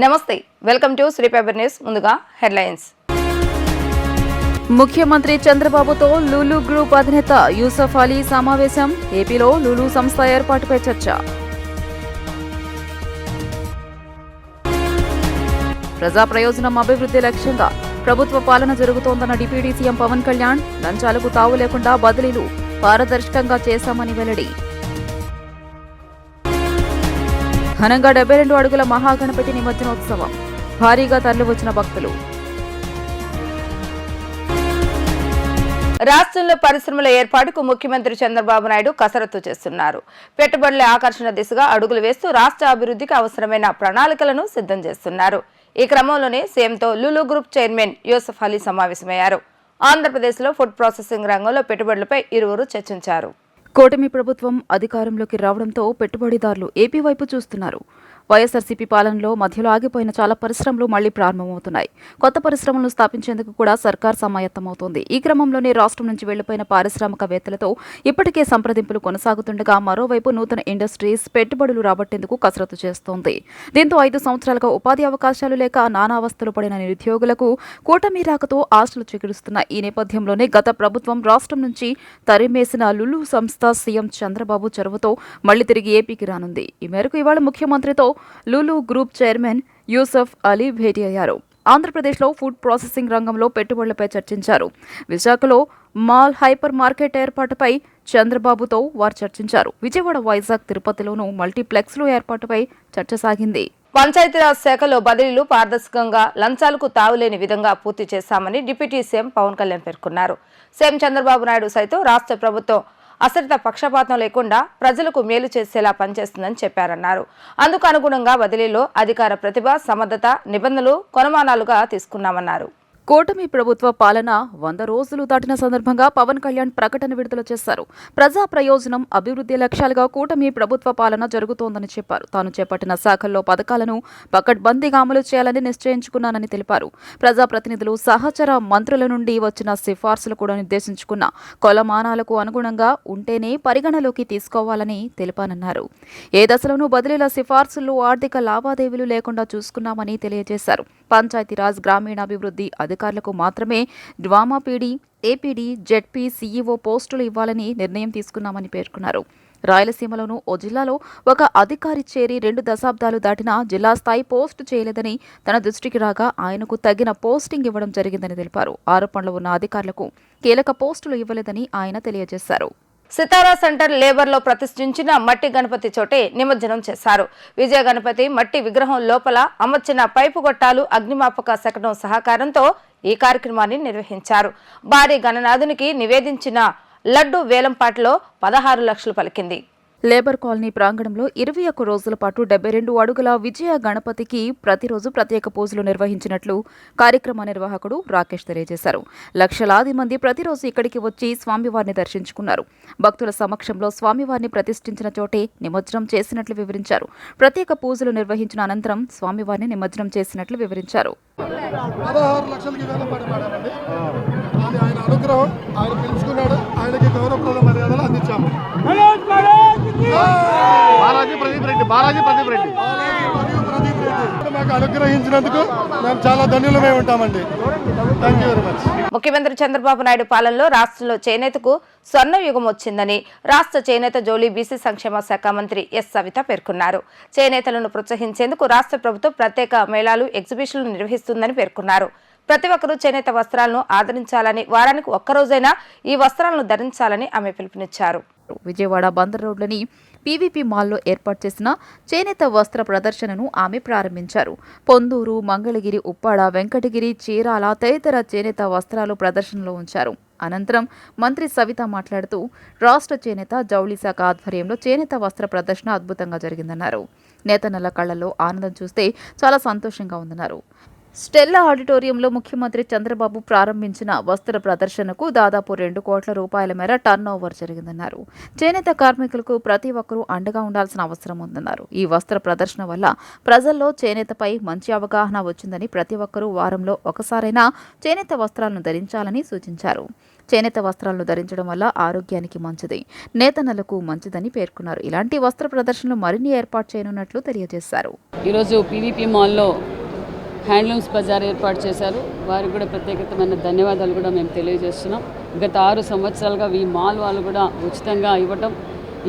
నమస్తే, welcome to Sri paper news. ముందుగా headlines. ముఖ్యమంత్రి చంద్రబాబుతో లూలు గ్రూప్ అధినేత యూసఫ్ అలీ సమావేశం. ఏపీలో లూలు సంస్థ ఏర్పాటుపై చర్చ. ప్రజా ప్రయోజనం అభివృద్ధి లక్ష్యంగా ప్రభుత్వ పాలన జరుగుతోందన్న డిప్యూటీ సీఎం పవన్ కళ్యాణ్. లంచాలకు తావు లేకుండా బదిలీలు పారదర్శకంగా చేశామని వెల్లడి. ఘనంగా 72 అడుగుల మహాగణపతి నిమజ్జనోత్సవం. భారీగా తరలివచ్చిన భక్తులు. రాష్ట్రంలో పరిశ్రమల ఏర్పాటుకు ముఖ్యమంత్రి చంద్రబాబు నాయుడు కసరత్తు చేస్తున్నారు. పెట్టుబడుల ఆకర్షణ దిశగా అడుగులు వేస్తూ రాష్ట్ర అభివృద్ధికి అవసరమైన ప్రణాళికలను సిద్ధం చేస్తున్నారు. ఈ క్రమంలోనే సీఎంతో లూలు గ్రూప్ చైర్మన్ యూసఫ్ అలీ సమావేశమయ్యారు. ఆంధ్రప్రదేశ్లో ఫుడ్ ప్రాసెసింగ్ రంగంలో పెట్టుబడులపై ఇరువురు చర్చించారు. కూటమి ప్రభుత్వం అధికారంలోకి రావడంతో పెట్టుబడిదారులు ఏపీ వైపు చూస్తున్నారు. వైఎస్ఆర్సీపీ పాలనలో మధ్యలో ఆగిపోయిన చాలా పరిశ్రమలు మళ్లీ ప్రారంభమవుతున్నాయి. కొత్త పరిశ్రమలను స్థాపించేందుకు కూడా సర్కార్ సమాయత్తమవుతోంది. ఈ క్రమంలోనే రాష్ట్రం నుంచి వెళ్లిపోయిన పారిశ్రామికవేత్తలతో ఇప్పటికే సంప్రదింపులు కొనసాగుతుండగా మరోవైపు నూతన ఇండస్ట్రీస్ పెట్టుబడులు రాబట్టేందుకు కసరత్తు చేస్తోంది. దీంతో 5 సంవత్సరాలుగా ఉపాధి అవకాశాలు లేక నానావస్థలు పడిన నిరుద్యోగులకు కూటమి రాకతో ఆశలు చిగురుస్తున్న ఈ నేపథ్యంలోనే గత ప్రభుత్వం రాష్ట్రం నుంచి తరిమేసిన లులు సంస్థ సీఎం చంద్రబాబు చొరవతో మళ్లీ తిరిగి ఏపీకి రానుంది. ఈ మేరకు ఇవాళ ముఖ్యమంత్రితో లూలు గ్రూప్ చైర్మన్ యూసఫ్ అలీ భేటీ అయ్యారు. ఆంధ్రప్రదేశ్లో ఫుడ్ ప్రాసెసింగ్ రంగంలో పెట్టుబడులపై చర్చించారు. విశాఖలో మాల్ హైపర్ మార్కెట్ ఏర్పాటుపై చంద్రబాబుతో వారు చర్చించారు. విజయవాడ, వైజాగ్, తిరుపతిలోనూ మల్టీప్లెక్స్లు ఏర్పాటుపై చర్చ సాగింది. పంచాయతీరాజ్ శాఖలో బదిలీలు పారదర్శకంగా, లంచాలకు తావులేని విధంగా పూర్తి చేశామని డిప్యూటీ సీఎం పవన్ కళ్యాణ్ పేర్కొన్నారు. సీఎం చంద్రబాబు నాయుడు సైతం రాష్ట్ర ప్రభుత్వం అసరిత పక్షపాతం లేకుండా ప్రజలకు మేలు చేసేలా పనిచేస్తుందని చెప్పారన్నారు. అందుకు అనుగుణంగా బదిలీలో అధికార ప్రతిభ, సమర్థత, నిబంధనలు కొనమానాలుగా తీసుకున్నామన్నారు. కూటమి ప్రభుత్వ పాలన 100 రోజులు దాటిన సందర్భంగా పవన్ కళ్యాణ్ ప్రకటన విడుదల చేశారు. ప్రజా ప్రయోజనం అభివృద్ధి లక్ష్యాలుగా కూటమి ప్రభుత్వ పాలన జరుగుతోందని చెప్పారు. తాను చేపట్టిన శాఖల్లో పథకాలను పకడ్బందీగా అమలు చేయాలని నిశ్చయించుకున్నానని తెలిపారు. ప్రజాప్రతినిధులు, సహచర మంత్రుల నుండి వచ్చిన సిఫార్సులు కూడా నిర్దేశించుకున్న కొలమానాలకు అనుగుణంగా ఉంటేనే పరిగణలోకి తీసుకోవాలని తెలిపానన్నారు. ఏ దశలోనూ బదిలీల సిఫార్సులు ఆర్థిక లావాదేవీలు లేకుండా చూసుకున్నామని తెలియజేశారు. పంచాయతీరాజ్, గ్రామీణాభివృద్ధి అధికారులకు మాత్రమే DWMA PD, APD, ZP, CEO పోస్టులు ఇవ్వాలని నిర్ణయం తీసుకున్నామని పేర్కొన్నారు. రాయలసీమలోనూ ఓ జిల్లాలో ఒక అధికారి చేరి 2 దశాబ్దాలు దాటినా జిల్లా స్థాయి పోస్టు చేయలేదని తన దృష్టికి రాగా ఆయనకు తగిన పోస్టింగ్ ఇవ్వడం జరిగిందని తెలిపారు. ఆరోపణలు ఉన్న అధికారులకు కీలక పోస్టులు ఇవ్వలేదని ఆయన తెలియజేశారు. సితారా సెంటర్ లేబర్ లో ప్రతిష్ఠించిన మట్టి గణపతి చోటే నిమజ్జనం చేశారు. విజయ గణపతి మట్టి విగ్రహం లోపల అమర్చిన పైపు గొట్టాలు, అగ్నిమాపక శకటం సహకారంతో ఈ కార్యక్రమాన్ని నిర్వహించారు. భారీ గణనాథునికి నివేదించిన లడ్డు వేలంపాట్లో 16 లక్షలు పలికింది. లేబర్ కాలనీ ప్రాంగణంలో 21 రోజుల పాటు 72 అడుగుల విజయ గణపతికి ప్రతిరోజు ప్రత్యేక పూజలు నిర్వహించినట్లు కార్యక్రమ నిర్వాహకుడు రాకేష్ తెలియజేశారు. లక్షలాది మంది ప్రతిరోజు ఇక్కడికి వచ్చి స్వామివారిని దర్శించుకున్నారు. భక్తుల సమక్షంలో స్వామివారిని ప్రతిష్ఠించిన చోటే నిమజ్జనం చేసినట్లు వివరించారు. ప్రత్యేక పూజలు నిర్వహించిన అనంతరం స్వామివారిని నిమజ్జనం చేసినట్లు వివరించారు. 16 లక్షలకి వేలంపాట ఆయన అనుగ్రహం, ఆయన పిలుచుకున్నాడు, ఆయనకి గౌరవప్రద మర్యాదలు అందించాము. మాకు అనుగ్రహించినందుకు మేము చాలా ధన్యులమై ఉంటామండి. Thank you very much. ముఖ్యమంత్రి చంద్రబాబు నాయుడు పాలనలో రాష్ట్రంలో చేనేతకు స్వర్ణ యుగం వచ్చిందని రాష్ట్ర చేనేత, జౌళి, బీసీ సంక్షేమ శాఖ మంత్రి ఎస్ సవిత పేర్కొన్నారు. చేనేతలను ప్రోత్సహించేందుకు రాష్ట్ర ప్రభుత్వం ప్రత్యేక మేళాలు, ఎగ్జిబిషన్లు నిర్వహిస్తుందని పేర్కొన్నారు. ప్రతి ఒక్కరూ చేనేత వస్త్రాలను ఆదరించాలని, వారానికి ఒక్కరోజైనా ఈ వస్త్రాలను ధరించాలని ఆమె పిలుపునిచ్చారు. విజయవాడ బందర్ రోడ్లోని పీవీపీ మాల్లో ఏర్పాటు చేసిన చేనేత వస్త్ర ప్రదర్శనను ఆమె ప్రారంభించారు. పొందూరు, మంగళగిరి, ఉప్పాడ, వెంకటగిరి, చీరాల తదితర చేనేత వస్త్రాలు ప్రదర్శనలో ఉంచారు. అనంతరం మంత్రి సవిత మాట్లాడుతూ రాష్ట్ర చేనేత, జౌళి శాఖ ఆధ్వర్యంలో చేనేత వస్త్ర ప్రదర్శన అద్భుతంగా జరిగిందన్నారు. నేతన్నల కళ్లలో ఆనందం చూస్తే చాలా సంతోషంగా ఉందన్నారు. స్టెల్లా ఆడిటోరియంలో ముఖ్యమంత్రి చంద్రబాబు ప్రారంభించిన వస్త్ర ప్రదర్శనకు దాదాపు 2 కోట్ల రూపాయల మేర టర్న్ ఓవర్ జరిగిందన్నారు. చేనేత కార్మికులకు ప్రతి ఒక్కరూ అండగా ఉండాల్సిన అవసరం ఉందన్నారు. ఈ వస్త్ర ప్రదర్శన వల్ల ప్రజల్లో చేనేతపై మంచి అవగాహన వచ్చిందని, ప్రతి ఒక్కరూ వారంలో ఒకసారైనా చేనేత వస్త్రాలను ధరించాలని సూచించారు. చేనేత వస్త్రాలను ధరించడం వల్ల ఆరోగ్యానికి మంచిది, నేతన్నలకు మంచిదని పేర్కొన్నారు. ఇలాంటి వస్త్ర ప్రదర్శనలు మరిన్ని ఏర్పాటు చేయనున్నట్లు తెలియజేశారు. ఈరోజు పీవీపీ మాల్లో హ్యాండ్లూమ్స్ బజార్ ఏర్పాటు చేశారు. వారికి కూడా ప్రత్యేకమైన ధన్యవాదాలు కూడా మేము తెలియజేస్తున్నాం. గత 6 సంవత్సరాలుగా ఈ మాల్ వాళ్ళు కూడా ఉచితంగా ఇవ్వటం,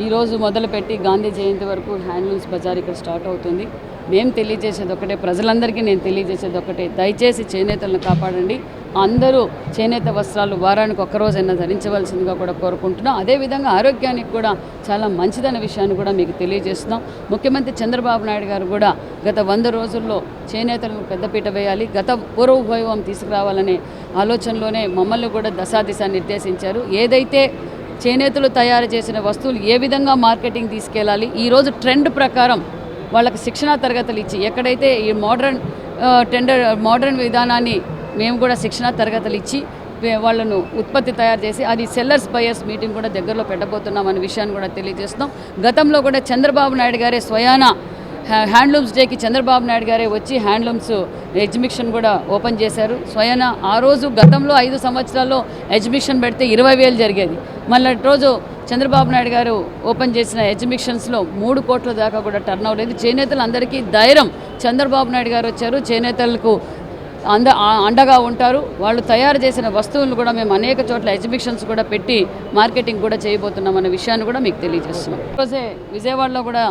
ఈరోజు మొదలుపెట్టి గాంధీ జయంతి వరకు హ్యాండ్లూమ్స్ బజార్ ఇక్కడ స్టార్ట్ అవుతుంది. మేము తెలియజేసేది ఒకటే, ప్రజలందరికీ నేను తెలియజేసేది ఒకటే, దయచేసి చేనేతలను కాపాడండి. అందరూ చేనేత వస్త్రాలు వారానికి ఒక్కరోజైనా ధరించవలసిందిగా కూడా కోరుకుంటున్నాం. అదేవిధంగా ఆరోగ్యానికి కూడా చాలా మంచిదనే విషయాన్ని కూడా మీకు తెలియజేస్తున్నాం. ముఖ్యమంత్రి చంద్రబాబు నాయుడు గారు కూడా గత 100 రోజుల్లో చేనేతలకు పెద్దపీట వేయాలి, గత పూర్వ వైభవం తీసుకురావాలనే ఆలోచనలోనే మమ్మల్ని కూడా దశాదిశ నిర్దేశించారు. ఏదైతే చేనేతలు తయారు చేసిన వస్తువులు ఏ విధంగా మార్కెటింగ్ తీసుకెళ్ళాలి, ఈరోజు ట్రెండ్ ప్రకారం వాళ్ళకి శిక్షణా తరగతులు ఇచ్చి, ఎక్కడైతే ఈ మోడర్న్ విధానాన్ని మేము కూడా శిక్షణా తరగతులు ఇచ్చి వాళ్ళను ఉత్పత్తి తయారు చేసి అది సెల్లర్స్ బయర్స్ మీటింగ్ కూడా దగ్గరలో పెట్టబోతున్నాం అనే విషయాన్ని కూడా తెలియజేస్తున్నాం. గతంలో కూడా చంద్రబాబు నాయుడు గారే స్వయాన హ్యాండ్లూమ్స్ డేకి చంద్రబాబు నాయుడు గారే వచ్చి హ్యాండ్లూమ్స్ ఎగ్జిబిషన్ కూడా ఓపెన్ చేశారు. స్వయాన ఆ రోజు గతంలో 5 సంవత్సరాల్లో ఎగ్జిబిషన్ పెడితే 20,000 జరిగేది. మళ్ళీ రోజు చంద్రబాబు నాయుడు గారు ఓపెన్ చేసిన ఎగ్జిబిషన్స్లో 3 కోట్ల దాకా కూడా టర్న్ అవ్వలేదు. చేనేతలు అందరికీ ధైర్యం, చంద్రబాబు నాయుడు గారు వచ్చారు, చేనేతలకు అండగా ఉంటారు. వాళ్ళు తయారు చేసిన వస్తువులను కూడా మేము అనేక చోట్ల ఎగ్జిబిషన్స్ కూడా పెట్టి మార్కెటింగ్ కూడా చేయబోతున్నాం అనే విషయాన్ని కూడా మీకు తెలియజేస్తున్నాం. ఈరోజే విజయవాడలో కూడా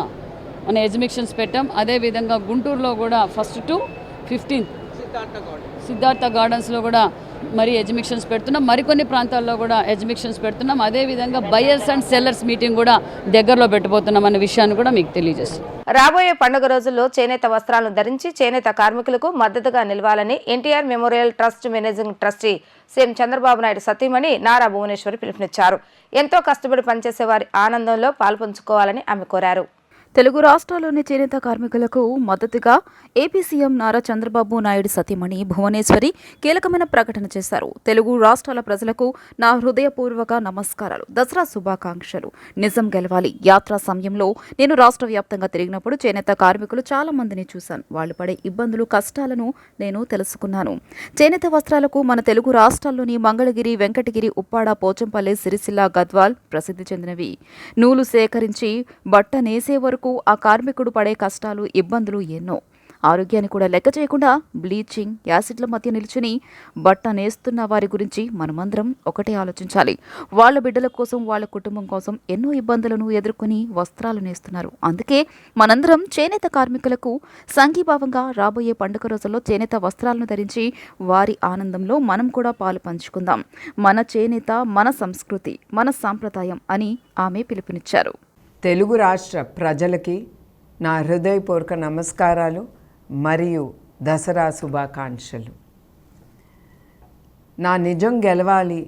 మన ఎగ్జిబిషన్స్ పెట్టాం. అదేవిధంగా గుంటూరులో కూడా 1st to 15th సిద్ధార్థ గార్డెన్స్లో కూడా మరి ఎగ్జిబిషన్స్ పెడుతున్నాం. మరికొన్ని ప్రాంతాల్లో కూడా ఎగ్జిబిషన్స్ పెడుతున్నాం. అదేవిధంగా బయర్స్ అండ్ సెల్లర్స్ మీటింగ్ కూడా దగ్గరలో పెట్టబోతున్నాం అనే విషయాన్ని కూడా మీకు తెలియజేస్తున్నాం. రాబోయే పండుగ రోజుల్లో చేనేత వస్త్రాలను ధరించి చేనేత కార్మికులకు మద్దతుగా నిలవాలని NTR memorial trust managing trustee CM Chandrababu Naidu సతీమణి నారా భువనేశ్వరి పిలుపునిచ్చారు. ఎంతో కష్టపడి పనిచేసే వారి ఆనందంలో పాల్పంచుకోవాలని ఆమె కోరారు. తెలుగు రాష్ట్రాల్లోని చేనేత కార్మికులకు మద్దతుగా ఏపీ సీఎం నారా చంద్రబాబు నాయుడు సతీమణి భువనేశ్వరి కీలకమైన ప్రకటన చేశారు. తెలుగు రాష్ట్రాల ప్రజలకు నా హృదయపూర్వక నమస్కారాలు, దసరా శుభాకాంక్షలు. నిజం గెలవాలి యాత్ర సమయంలో నేను రాష్ట్ర వ్యాప్తంగా తిరిగినప్పుడు చేనేత కార్మికులు చాలా మందిని చూశాను. వాళ్ళు పడే ఇబ్బందులు, కష్టాలను నేను తెలుసుకున్నాను. చేనేత వస్త్రాలకు మన తెలుగు రాష్ట్రాల్లోని మంగళగిరి, వెంకటగిరి, ఉప్పాడ, పోచంపల్లి, సిరిసిల్ల, గద్వాల్ ప్రసిద్ధి చెందినవి. నూలు సేకరించి బట్ట నేసే వరకు ఆ కార్మికుడు పడే కష్టాలు, ఇబ్బందులు ఎన్నో. ఆరోగ్యాన్ని కూడా లెక్క చేయకుండా బ్లీచింగ్, యాసిడ్ల మధ్య నిల్చుని బట్ట నేస్తున్న వారి గురించి మనమందరం ఒకటే ఆలోచించాలి. వాళ్ళ బిడ్డల కోసం, వాళ్ళ కుటుంబం కోసం ఎన్నో ఇబ్బందులను ఎదుర్కొని వస్త్రాలు నేస్తున్నారు. అందుకే మనందరం చేనేత కార్మికులకు సంఘీభావంగా రాబోయే పండుగ రోజుల్లో చేనేత వస్త్రాలను ధరించి వారి ఆనందంలో మనం కూడా పాలు పంచుకుందాం. మన చేనేత మన సంస్కృతి, మన సాంప్రదాయం అని ఆమె పిలుపునిచ్చారు. తెలుగు రాష్ట్ర ప్రజలకి నా హృదయపూర్వక నమస్కారాలు మరియు దసరా శుభాకాంక్షలు. నా నిజం గెలవాలి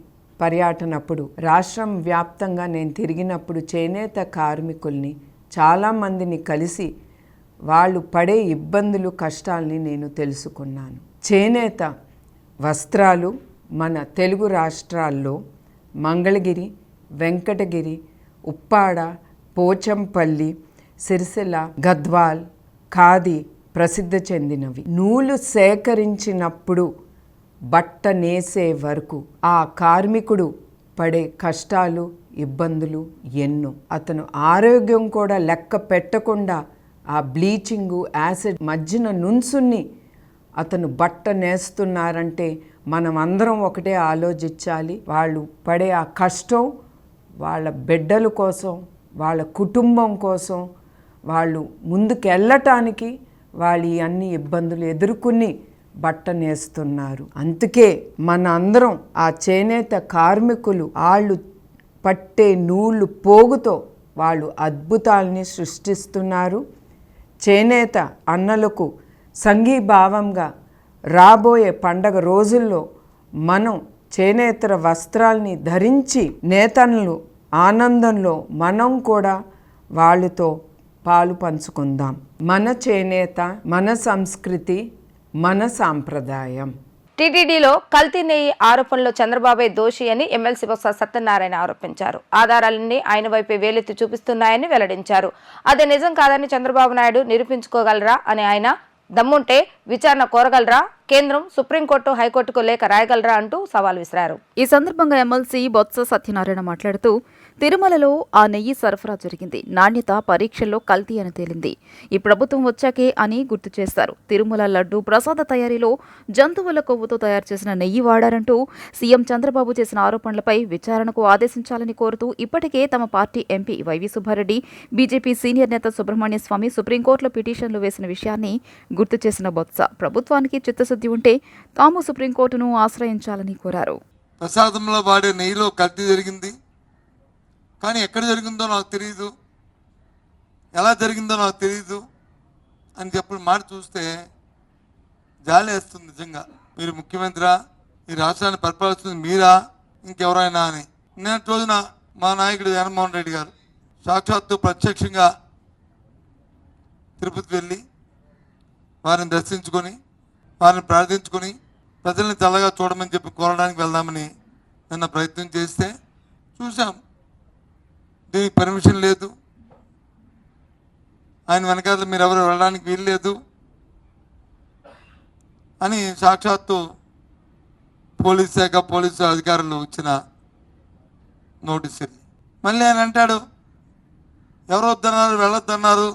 పర్యటనప్పుడు రాష్ట్రం వ్యాప్తంగా నేను తిరిగినప్పుడు చేనేత కార్మికుల్ని చాలామందిని కలిసి వాళ్ళు పడే ఇబ్బందులు, కష్టాలని నేను తెలుసుకున్నాను. చేనేత వస్త్రాలు మన తెలుగు రాష్ట్రాల్లో మంగళగిరి, వెంకటగిరి, ఉప్పాడ, పోచంపల్లి, సిరిసిల్ల, గద్వాల్, ఖాదీ ప్రసిద్ధి చెందినవి. నూలు సేకరించినప్పుడు బట్ట నేసే వరకు ఆ కార్మికుడు పడే కష్టాలు, ఇబ్బందులు ఎన్నో. అతను ఆరోగ్యం కూడా లెక్క పెట్టకుండా ఆ బ్లీచింగు, యాసిడ్ మధ్యన నుంచుని అతను బట్ట నేస్తున్నారంటే మనం అందరం ఒకటే ఆలోచించాలి. వాళ్ళు పడే ఆ కష్టం వాళ్ళ బిడ్డల కోసం, వాళ్ళ కుటుంబం కోసం, వాళ్ళు ముందుకెళ్ళటానికి వాళ్ళు అన్ని ఇబ్బందులు ఎదుర్కొని బట్ట నేస్తున్నారు. అందుకే మన అందరం ఆ చేనేత కార్మికులు వాళ్ళు పట్టే నూలు పోగుతో వాళ్ళు అద్భుతాలని సృష్టిస్తున్నారు. చేనేత అన్నలకు సంఘీభావంగా రాబోయే పండగ రోజుల్లో మనం చేనేతర వస్త్రాల్ని ధరించి నేతన్నలు ఆనందంలో మనం కూడా వాళ్ళతో పాలు పంచుకుందాం. మన చేనేత, మన సంస్కృతి, మన సాంప్రదాయం. టీటీడీలో కల్తీ నెయ్యి ఆరోపణలో చంద్రబాబే దోషి అని ఎమ్మెల్సీ బొత్స సత్యనారాయణ ఆరోపించారు. ఆధారాలన్నీ ఆయన వైపే వేలెత్తి చూపిస్తున్నాయని వెల్లడించారు. అది నిజం కాదని చంద్రబాబు నాయుడు నిరూపించుకోగలరా అని ఆయన దమ్ముంటే విచారణ కోరగలరా కేంద్రం సుప్రీంకోర్టు హైకోర్టుకు లేఖ రాయగలరా అంటూ సవాల్ విసిరారు. ఈ సందర్భంగా ఎమ్మెల్సీ బొత్స సత్యనారాయణ మాట్లాడుతూ తిరుమలలో ఆ నెయ్యి సరఫరా జరిగింది, నాణ్యత పరీక్షల్లో కల్తీ అని తేలింది, ఈ ప్రభుత్వం వచ్చాకే అని గుర్తు చేశారు. తిరుమల లడ్డు ప్రసాద తయారీలో జంతువుల కొవ్వుతో తయారు చేసిన నెయ్యి వాడారంటూ సీఎం చంద్రబాబు చేసిన ఆరోపణలపై విచారణకు ఆదేశించాలని కోరుతూ ఇప్పటికే తమ party MP YV Subbareddy, BJP senior నేత సుబ్రహ్మణ్య స్వామి సుప్రీంకోర్టులో పిటిషన్లు వేసిన విషయాన్ని గుర్తు చేసిన బొత్స ప్రభుత్వానికి చిత్తశుద్ధి ఉంటే తాము సుప్రీంకోర్టును ఆశ్రయించాలని కోరారు. ప్రసాదంలో వాడే నెయ్యిలో కల్తీ జరిగింది, కానీ ఎక్కడ జరిగిందో నాకు తెలియదు, ఎలా జరిగిందో నాకు తెలియదు అని చెప్పిన మాట చూస్తే జాలి వేస్తుంది. నిజంగా మీరు ముఖ్యమంత్రి, ఈ రాష్ట్రాన్ని పరిపాలిస్తుంది మీరా ఇంకెవరైనా అని. నిన్నటి రోజున మా నాయకుడు జగన్మోహన్ రెడ్డి గారు సాక్షాత్తు ప్రత్యక్షంగా తిరుపతి వెళ్ళి వారిని దర్శించుకొని వారిని ప్రార్థించుకొని ప్రజల్ని చల్లగా చూడమని చెప్పి కోరడానికి వెళ్దామని నిన్న ప్రయత్నం చేస్తే చూసాం, దీనికి పర్మిషన్ లేదు, ఆయన వెనకాల మీరు ఎవరు వెళ్ళడానికి వీల్లేదు అని సాక్షాత్తు పోలీస్ శాఖ పోలీసు అధికారులు ఇచ్చిన నోటీస్ ఇది. మళ్ళీ ఆయన అంటాడు ఎవరు వద్దన్నారు వెళ్ళొద్దన్నారు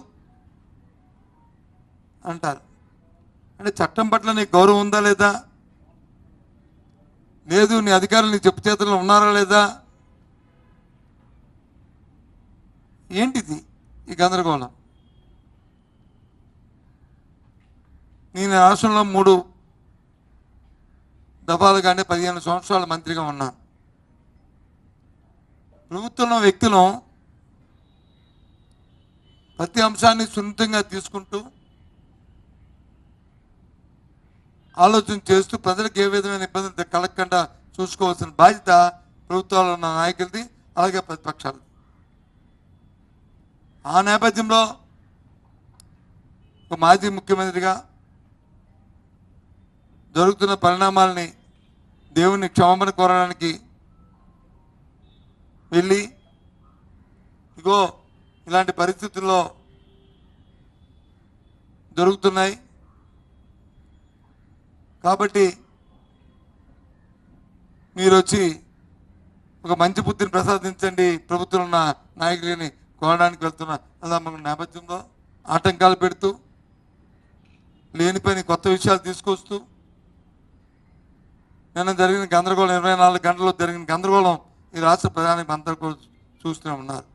అంటారు. అంటే చట్టం పట్ల నీకు గౌరవం ఉందా లేదా, లేదు నీ అధికారులు నీ చెప్పు చేతుల్లో ఉన్నారా లేదా, ఏంటిది ఈ గందరగోళం? నేను రాష్ట్రంలో 3 దఫాలుగానే 15 సంవత్సరాల మంత్రిగా ఉన్నాను. ప్రభుత్వంలో వ్యక్తులు ప్రతి అంశాన్ని సున్నితంగా తీసుకుంటూ ఆలోచన చేస్తూ ప్రజలకు ఏ విధమైన ఇబ్బందులు కలగకుండా చూసుకోవాల్సిన బాధ్యత ప్రభుత్వాల్లో ఉన్న నాయకులది, అలాగే ప్రతిపక్షాలది. ఆ నేపథ్యంలో ఒక మాజీ ముఖ్యమంత్రిగా జరుగుతున్న పరిణామాలని దేవుని క్షమాపణ కోరడానికి వెళ్ళి ఇగో ఇలాంటి పరిస్థితుల్లో జరుగుతున్నాయి కాబట్టి మీరు వచ్చి ఒక మంచి బుద్ధిని ప్రసాదించండి ప్రభుత్వంలో ఉన్న నాయకులని కోరడానికి వెళ్తున్న అలా మన నేపథ్యంలో ఆటంకాలు పెడుతూ లేనిపోయిన కొత్త విషయాలు తీసుకొస్తూ నిన్న జరిగిన గందరగోళం 24 గంటల్లో జరిగిన గందరగోళం ఈ రాష్ట్ర ప్రధాని అందరూ కూడా చూస్తూనే ఉన్నారు.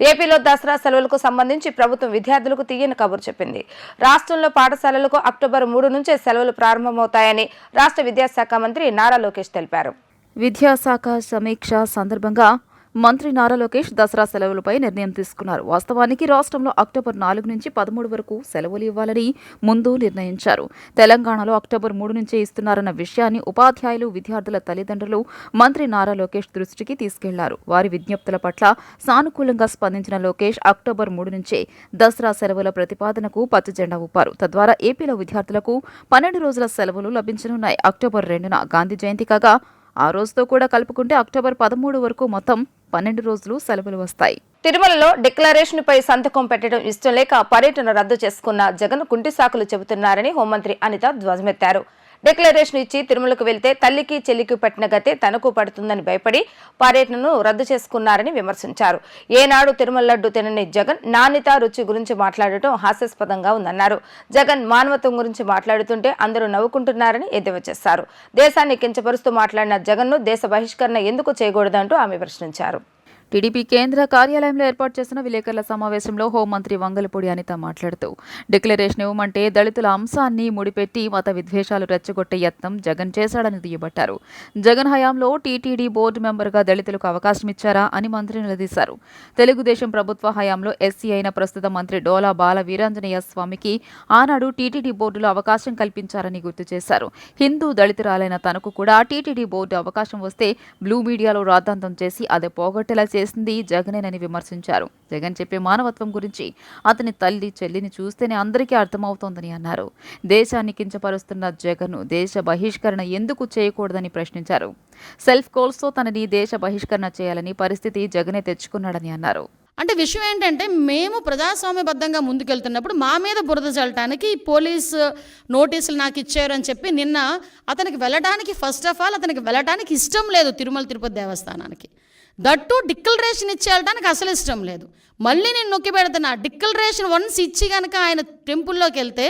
ఏపీలో దసరా సెలవులకు సంబంధించి ప్రభుత్వం విద్యార్థులకు తీయని కబురు చెప్పింది. రాష్ట్రంలో పాఠశాలలకు అక్టోబర్ 3 నుంచే సెలవులు ప్రారంభమవుతాయని రాష్ట్ర విద్యాశాఖ మంత్రి నారా లోకేష్ తెలిపారు. విద్యాశాఖ సమీక్ష సందర్భంగా మంత్రి నారా లోకేష్ దసరా సెలవులపై నిర్ణయం తీసుకున్నారు. వాస్తవానికి రాష్ట్రంలో అక్టోబర్ 4 నుంచి 13 వరకు సెలవులు ఇవ్వాలని ముందు నిర్ణయించారు. తెలంగాణలో అక్టోబర్ 3 నుంచే ఇస్తున్నారన్న విషయాన్ని ఉపాధ్యాయులు, విద్యార్థుల తల్లిదండ్రులు మంత్రి నారా లోకేష్ దృష్టికి తీసుకెళ్లారు. వారి విజ్ఞప్తుల పట్ల సానుకూలంగా స్పందించిన లోకేష్ అక్టోబర్ 3 నుంచే దసరా సెలవుల ప్రతిపాదనకు పచ్చజెండా ఊపారు. తద్వారా ఏపీలో విద్యార్థులకు 12 రోజుల సెలవులు లభించనున్నాయి. అక్టోబర్ 2న గాంధీ జయంతి కాగా ఆ రోజుతో కూడా కలుపుకుంటే అక్టోబర్ 13 వరకు మొత్తం 12 రోజులు సెలవులు వస్తాయి. తిరుమలలో డిక్లరేషన్ పై సంతకం పెట్టడం ఇష్టం లేక పర్యటన రద్దు చేసుకున్న జగన్ కుంటి సాకులు చెబుతున్నారని హోంమంత్రి అనిత ధ్వజమెత్తారు. డిక్లరేషన్ ఇచ్చి తిరుమలకు వెళ్తే తల్లికి చెల్లికి పట్టిన గతే తనకు పడుతుందని భయపడి పర్యటనను రద్దు చేసుకున్నారని విమర్శించారు. ఏనాడు తిరుమల లడ్డు తినని జగన్ నాణ్యత, రుచి గురించి మాట్లాడటం హాస్యాస్పదంగా ఉందన్నారు. జగన్ మానవత్వం గురించి మాట్లాడుతుంటే అందరూ నవ్వుకుంటున్నారని ఎద్దేవా చేశారు. దేశాన్ని కించపరుస్తూ మాట్లాడిన జగన్ను దేశ బహిష్కరణ ఎందుకు చేయకూడదంటూ ఆమె ప్రశ్నించారు. టీడీపీ కేంద్ర కార్యాలయంలో ఏర్పాటు చేసిన విలేకరుల సమావేశంలో హోంమంత్రి వంగలపూడి అనిత మాట్లాడుతూ డిక్లరేషన్ ఇవ్వమంటే దళితుల అంశాన్ని ముడిపెట్టి మత విద్వేషాలు రెచ్చగొట్టే యత్నం జగన్ చేశాడని దుయ్యబట్టారు. జగన్ హయాంలో టీటీడీ బోర్డు మెంబర్గా దళితులకు అవకాశం ఇచ్చారా అని మంత్రి నిలదీశారు. తెలుగుదేశం ప్రభుత్వ హయాంలో ఎస్సీ అయిన ప్రస్తుత మంత్రి డోలా బాల వీరాంజనేయ స్వామికి ఆనాడు టీటీడీ బోర్డులో అవకాశం కల్పించారని గుర్తు చేశారు. హిందూ దళితురాలైన తనకు కూడా టీటీడీ బోర్డు అవకాశం వస్తే బ్లూ మీడియాలో రాద్ధాంతం చేసి అదే పోగొట్టేలా చేసింది జగనేనని విమర్శించారు. జగన్ చెప్పే మానవత్వం గురించి అతని తల్లి, చెల్లిని చూస్తేనే అందరికీ అర్థమవుతోందని అన్నారు. దేశాన్ని కించపరుస్తున్న జగన్ దేశ బహిష్కరణ ఎందుకు చేయకూడదని ప్రశ్నించారు. సెల్ఫ్ గోల్స్తో తనని దేశ బహిష్కరణ చేయాలని పరిస్థితి జగనే తెచ్చుకున్నాడని అన్నారు. అంటే విషయం ఏంటంటే మేము ప్రజాస్వామ్యబద్ధంగా ముందుకెళ్తున్నప్పుడు మా మీద బురద చల్లటానికి పోలీసు నోటీసులు నాకు ఇచ్చారు అని చెప్పి నిన్న అతనికి వెళ్ళడానికి ఫస్ట్ ఆఫ్ ఆల్ అతనికి వెళ్ళడానికి ఇష్టం లేదు తిరుమల తిరుపతి దేవస్థానానికి. దట్టు డిక్లరేషన్ ఇచ్చి వెళ్ళడానికి అసలు ఇష్టం లేదు. మళ్ళీ నేను నొక్కి పెడుతున్నా, డిక్లరేషన్ వన్స్ ఇచ్చి కనుక ఆయన టెంపుల్లోకి వెళ్తే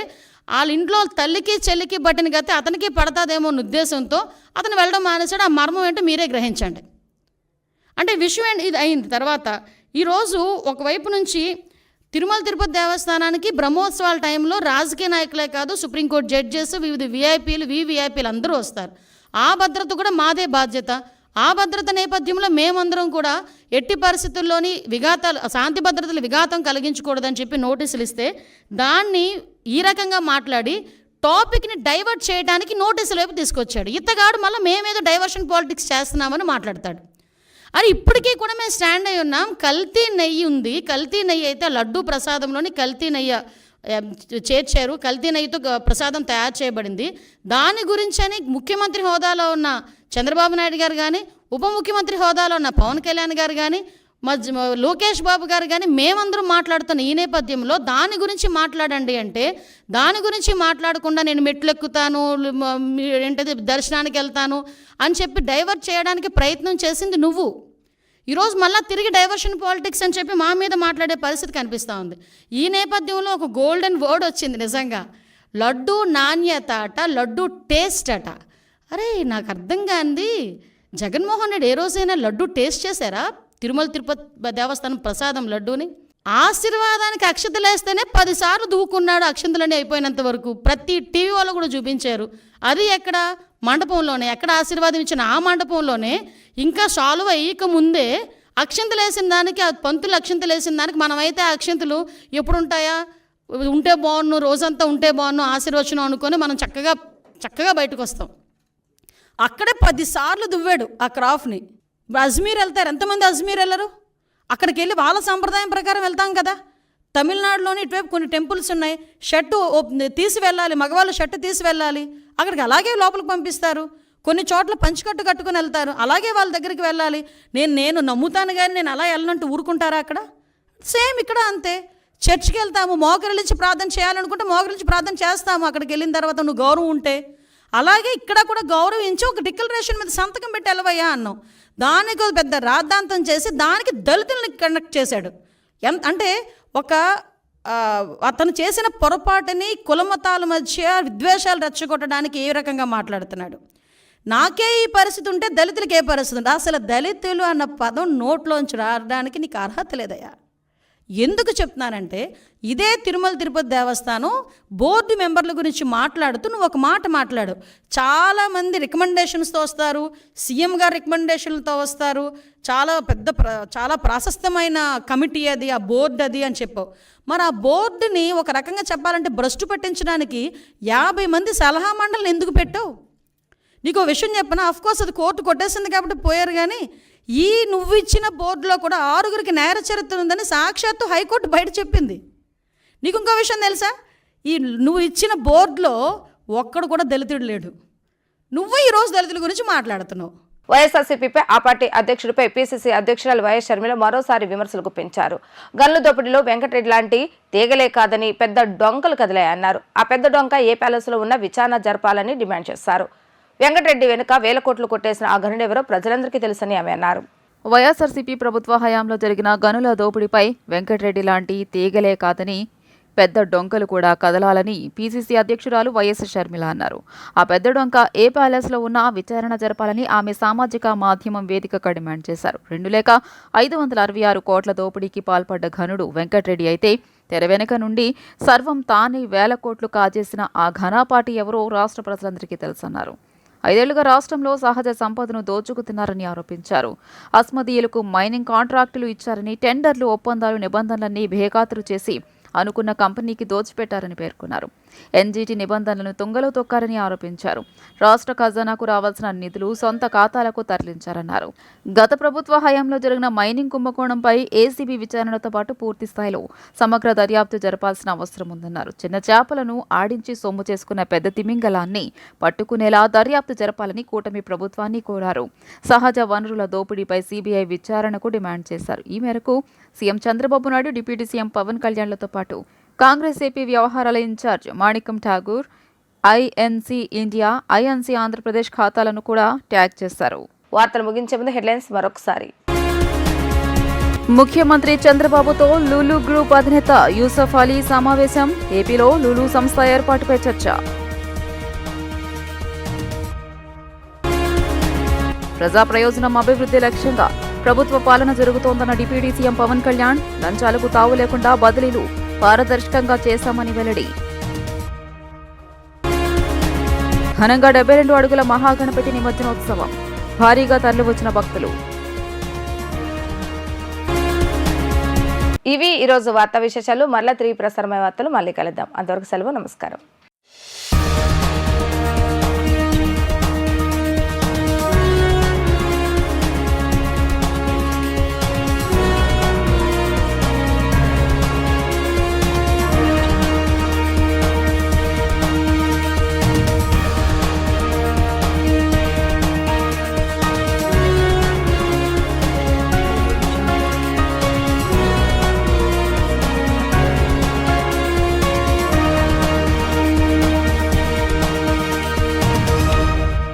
వాళ్ళ ఇంట్లో తల్లికి చెల్లికి బట్టిన గతి అతనికి పడతాదేమో అన్న ఉద్దేశంతో అతను వెళ్ళడం మానేశాడు. ఆ మర్మం ఏంటో మీరే గ్రహించండి. అంటే విషయం ఏంటి ఇది అయింది. తర్వాత ఈరోజు ఒకవైపు నుంచి తిరుమల తిరుపతి దేవస్థానానికి బ్రహ్మోత్సవాల టైంలో రాజకీయ నాయకులే కాదు, సుప్రీంకోర్టు జడ్జెస్, వివిధ విఐపీలు అందరూ వస్తారు. ఆ భద్రత కూడా మాదే బాధ్యత. ఆ భద్రత నేపథ్యంలో మేమందరం కూడా ఎట్టి పరిస్థితుల్లోని విఘాతాలు శాంతి భద్రతలు విఘాతం కలిగించకూడదని చెప్పి నోటీసులు ఇస్తే దాన్ని ఈ రకంగా మాట్లాడి టాపిక్ని డైవర్ట్ చేయడానికి నోటీసుల వైపు తీసుకొచ్చాడు. ఇతగాడు మళ్ళీ మేమేదో డైవర్షన్ పాలిటిక్స్ చేస్తున్నామని మాట్లాడతాడు. అది ఇప్పటికీ కూడా మేము స్టాండ్ అయి ఉన్నాం. కల్తీ నెయ్యి ఉంది, కల్తీ నెయ్యి అయితే లడ్డూ ప్రసాదంలోని కల్తీ నెయ్యి చేర్చారు, కల్తీ నెయ్యితో ప్రసాదం తయారు చేయబడింది. దాని గురించని ముఖ్యమంత్రి హోదాలో ఉన్న చంద్రబాబు నాయుడు గారు కానీ, ఉప ముఖ్యమంత్రి హోదాలో ఉన్న పవన్ కళ్యాణ్ గారు కానీ, లోకేష్ బాబు గారు కానీ మేమందరం మాట్లాడుతున్న ఈ నేపథ్యంలో దాని గురించి మాట్లాడండి అంటే దాని గురించి మాట్లాడకుండా నేను మెట్లు ఎక్కుతాను, ఏంటది దర్శనానికి వెళ్తాను అని చెప్పి డైవర్ట్ చేయడానికి ప్రయత్నం చేసింది నువ్వు. ఈరోజు మళ్ళీ తిరిగి డైవర్షన్ పాలిటిక్స్ అని చెప్పి మా మీద మాట్లాడే పరిస్థితి కనిపిస్తూ ఉంది. ఈ నేపథ్యంలో ఒక గోల్డెన్ వర్డ్ వచ్చింది నిజంగా, లడ్డు నాణ్యత అట, లడ్డు టేస్ట్ అట. అరే నాకు అర్థం కాంది, జగన్మోహన్ రెడ్డి ఏ రోజైనా లడ్డు టేస్ట్ చేశారా? తిరుమల తిరుపతి దేవస్థానం ప్రసాదం లడ్డూని ఆశీర్వాదానికి అక్షతలు వేస్తేనే 10 సార్లు దూకున్నాడు. అక్షంతలన్నీ అయిపోయినంత వరకు ప్రతి టీవీ వాళ్ళు కూడా చూపించారు. అది ఎక్కడ? మండపంలోనే. ఎక్కడ ఆశీర్వాదం ఇచ్చిన ఆ మండపంలోనే. ఇంకా సాల్వ్ అయ్యక ముందే అక్షంతలు వేసిన దానికి, ఆ పంతులు అక్షంతలు వేసిన దానికి మనమైతే ఆ అక్షంతలు ఎప్పుడు ఉంటాయా, ఉంటే బాగున్ను, రోజంతా ఉంటే బాగున్ను, ఆశీర్వచనం అనుకొని మనం చక్కగా బయటకు వస్తాం. అక్కడే 10 సార్లు దువ్వాడు ఆ క్రాఫ్ట్ని. అజ్మీర్ వెళ్తారు, ఎంతమంది అజ్మీర్ వెళ్ళరు? అక్కడికి వెళ్ళి వాళ్ళ సంప్రదాయం ప్రకారం వెళ్తాం కదా. తమిళనాడులోని ఇటువైపు కొన్ని టెంపుల్స్ ఉన్నాయి, షర్టు తీసి వెళ్ళాలి, మగవాళ్ళు షర్టు తీసి వెళ్ళాలి, అక్కడికి అలాగే లోపలికి పంపిస్తారు. కొన్ని చోట్ల పంచికట్టు కట్టుకుని వెళ్తారు, అలాగే వాళ్ళ దగ్గరికి వెళ్ళాలి. నేను నమ్ముతాను కానీ నేను అలా వెళ్ళనంటూ ఊరుకుంటారా? అక్కడ సేమ్ ఇక్కడ అంతే. చర్చికి వెళ్తాము, మోకరిల్లించి ప్రార్థన చేయాలనుకుంటే మోకరిల్లించి ప్రార్థన చేస్తాము. అక్కడికి వెళ్ళిన తర్వాత నువ్వు గౌరవం ఉంటే అలాగే ఇక్కడ కూడా గౌరవించి ఒక డిక్లరేషన్ మీద సంతకం పెట్టి వెళ్ళవయ్యా అన్నాం. దానికి పెద్ద రాద్ధాంతం చేసి దానికి దళితుల్ని కండక్ట్ చేశాడు. అంటే అతను చేసిన పొరపాటుని కులమతాల మధ్య విద్వేషాలు రెచ్చగొట్టడానికి ఏ రకంగా మాట్లాడుతున్నాడు. నాకే ఈ పరిస్థితి ఉంటే దళితులకి ఏ పరిస్థితి ఉంటే? అసలు దళితులు అన్న పదం నోట్లోంచి రావడానికి నీకు అర్హత లేదయ్యా. ఎందుకు చెప్తున్నానంటే ఇదే తిరుమల తిరుపతి దేవస్థానం బోర్డు మెంబర్ల గురించి మాట్లాడుతూ నువ్వు ఒక మాట మాట్లాడు. చాలామంది రికమెండేషన్స్తో వస్తారు, సీఎం గారు రికమెండేషన్లతో వస్తారు, చాలా ప్రాశస్తమైన కమిటీ అది, ఆ బోర్డు అది అని చెప్పావు. మరి ఆ బోర్డుని ఒక రకంగా చెప్పాలంటే భ్రష్టు పట్టించడానికి 50 మంది సలహా మండలిని ఎందుకు పెట్టావు? నీకు విషయం చెప్పనా? అఫ్కోర్స్ అది కోర్టు కొట్టేసింది కాబట్టి పోయారు, కానీ నువ్వు ఇచ్చిన బోర్డులో కూడా 6గురికి నేర చరిత్ర ఉందని సాక్షాత్తు హైకోర్టు బయట చెప్పింది. నీకు ఇంకో విషయం తెలుసా? నువ్వు ఇచ్చిన బోర్డులో ఒక్కడు కూడా దళితుడు లేడు. నువ్వు ఈరోజు దళితుల గురించి మాట్లాడుతున్నావు. వైఎస్ఆర్సీపీపై ఆ పార్టీ అధ్యక్షుడిపై పీసీసీ అధ్యక్షురాలు వైఎస్ షర్మిల మరోసారి విమర్శలు గుప్పించారు. గన్ను దోపిడీలో వెంకటరెడ్డి లాంటి తీగలే కాదని పెద్ద డొంకలు కదిలాయన్నారు. ఆ పెద్ద డొంక ఏ ప్యాలెస్లో ఉన్న విచారణ జరపాలని డిమాండ్ చేశారు. వెంకటరెడ్డి వెనుక వేల కోట్లు కొట్టేసిన ఆ గనుడెవరో ప్రజలందరికీ తెలుసని ఆమె అన్నారు. వైఎస్ఆర్సీపీ ప్రభుత్వ హయాంలో జరిగిన గనుల దోపిడీపై వెంకటరెడ్డి లాంటి తీగలే కాదని పెద్ద డొంకలు కూడా కదలాలని పీసీసీ అధ్యక్షురాలు వైఎస్ షర్మిల అన్నారు. ఆ పెద్ద డొంక ఏ ప్యాలెస్లో ఉన్నా విచారణ జరపాలని ఆమె సామాజిక మాధ్యమం వేదికగా డిమాండ్ చేశారు. 2,566 కోట్ల దోపిడీకి పాల్పడ్డ ఘనుడు వెంకటరెడ్డి అయితే తెర వెనుక నుండి సర్వం తానే వేల కోట్లు కాజేసిన ఆ ఘనాపాటి ఎవరో రాష్ట్ర ప్రజలందరికీ తెలుసన్నారు. 5 ఏళ్లుగా రాష్ట్రంలో సహజ సంపదను దోచుకుతున్నారని ఆరోపించారు. అస్మదీయులకు మైనింగ్ కాంట్రాక్టులు ఇచ్చారని, టెండర్లు, ఒప్పందాలు, నిబంధనలన్నీ బేఖాతరు చేసి అనుకున్న కంపెనీకి దోచిపెట్టారని పేర్కొన్నారు. ఎన్జీటీ నిబంధనలను తుంగలో తొక్కారని ఆరోపించారు. రాష్ట్ర ఖజానాకు రావాల్సిన నిధులు సొంత ఖాతాలకు తరలించారన్నారు. గత ప్రభుత్వ హయాంలో జరిగిన మైనింగ్ కుంభకోణంపై ఏసీబీ విచారణతో పాటు పూర్తి స్థాయిలో సమగ్ర దర్యాప్తు జరపాల్సిన అవసరం ఉందన్నారు. చిన్న చేపలను ఆడించి సొమ్ము చేసుకున్న పెద్ద తిమింగలాన్ని పట్టుకునేలా దర్యాప్తు జరపాలని కూటమి ప్రభుత్వాన్ని కోరారు. సహజ వనరుల దోపిడీపై సీబీఐ విచారణకు డిమాండ్ చేశారు. ఈ మేరకు CM Chandrababu Naidu, deputy CM Pawan కళ్యాణ్లతో పాటు కాంగ్రెస్ ఏపీ వ్యవహారాల in charge Manickam Tagore, INC India, INC Andhra Pradesh ఖాతాలను కూడా ట్యాగ్ చేశారు. వార్తలు ముగించే ముందు హెడ్లైన్స్ మరొకసారి. ముఖ్యమంత్రి చంద్రబాబుతో లూలు గ్రూప్ అధినేత యూసఫ్ అలీ సమావేశం. ఏపీలో లూలు సంస్థ ఏర్పాటుపై చర్చ. ప్రజా ప్రయోజనం అభివృద్ధి లక్ష్యంగా ప్రభుత్వ పాలన జరుగుతోందన్న డిప్యూటీ సీఎం పవన్ కళ్యాణ్. లంచాలకు తావు లేకుండా బదిలీలు పారదర్శకంగా చేశామని వెల్లడి. ఘనంగా 72 అడుగుల మహాగణపతి నిమజ్జనోత్సవం. భారీగా తరలివచ్చిన భక్తులు. ఇవి ఈరోజు వార్తా విశేషాలు. మరలా తిరిగి ప్రసారమయ్యే వార్తలు మళ్ళీ కలుద్దాం. అంతవరకు సెలవు. నమస్కారం.